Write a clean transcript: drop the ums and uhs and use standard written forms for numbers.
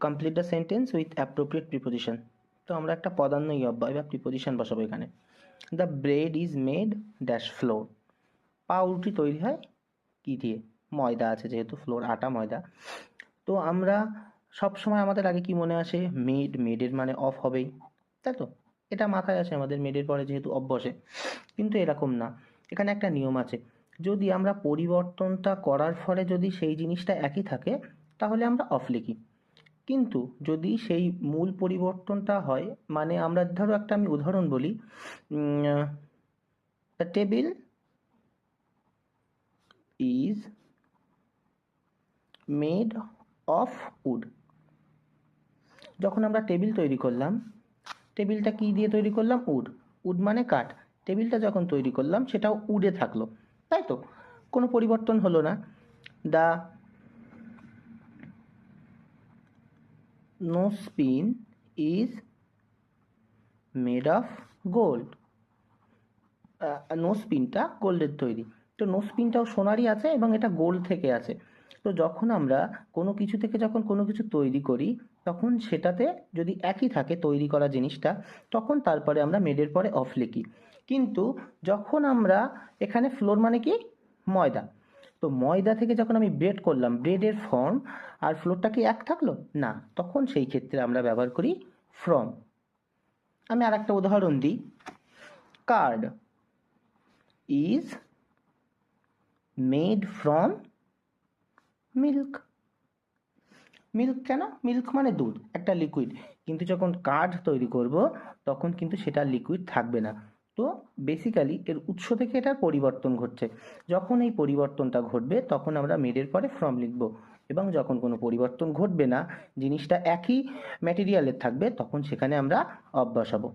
Complete the sentence with appropriate preposition. তো আমরা একটা পদান্বয়ী অব্যয় বা প্রিপোজিশন বসাবো এখানে। The bread is made dash floor. পাউরুটি তৈরি হয় কি দিয়ে? ময়দা আছে, যেহেতু ফ্লোর আটা ময়দা। তো আমরা সবসময় আমাদের আগে কি মনে আসে? মেড, মেডের মানে অফ হবেই, তাই তো? এটা মাথায় আসে আমাদের, মেডের পরে যেহেতু অফ বসে। কিন্তু এরকম না, এখানে একটা নিয়ম আছে। যদি আমরা পরিবর্তনটা করার ফলে যদি সেই জিনিসটা একই থাকে তাহলে আমরা অফ লিখি। কিন্তু যদি সেই মূল পরিবর্তনটা হয়, মানে আমরা ধরো একটা আমি উদাহরণ বলি, the table is made of wood. যখন আমরা টেবিল তৈরি করলাম, টেবিলটা কি দিয়ে তৈরি করলাম? উড। উড মানে কাঠ। টেবিলটা যখন তৈরি করলাম সেটাও উডে থাকলো, তাই তো? কোনো পরিবর্তন হলো না। The nosepin is made of gold. নোজপিনটা গোল্ডের তৈরি, তো নোজপিনটাও সোনারই আছে এবং এটা গোল্ড থেকে আছে। তো যখন আমরা কোনো কিছু থেকে যখন কোনো কিছু তৈরি করি, তখন সেটাতে যদি একই থাকে তৈরি করা জিনিসটা, তখন তারপরে আমরা মেডের পরে অফ লিখি। কিন্তু যখন আমরা এখানে ফ্লোর মানে কি? ময়দা। তো ময়দা থেকে যখন আমি ব্রেড করলাম, ব্রেডের ফর্ম আর ফ্লোরটা কি এক থাকলো না, তখন সেই ক্ষেত্রে আমরা ব্যবহার করি ফ্রম। আমি আর একটা উদাহরণ দিই। Card is made from milk. Milk কেন? মিল্ক মানে দুধ, একটা লিকুইড। কিন্তু যখন কার্ড তৈরি করব তখন কিন্তু সেটা লিকুইড থাকবে না। তো বেসিক্যালি এর উৎস থেকে এটার পরিবর্তন ঘটছে। যখন এই পরিবর্তনটা ঘটবে তখন আমরা মেডের পরে ফ্রম লিখব, এবং যখন কোনো পরিবর্তন ঘটবে না, জিনিসটা একই ম্যাটেরিয়ালের থাকবে, তখন সেখানে আমরা অফ বসাবো।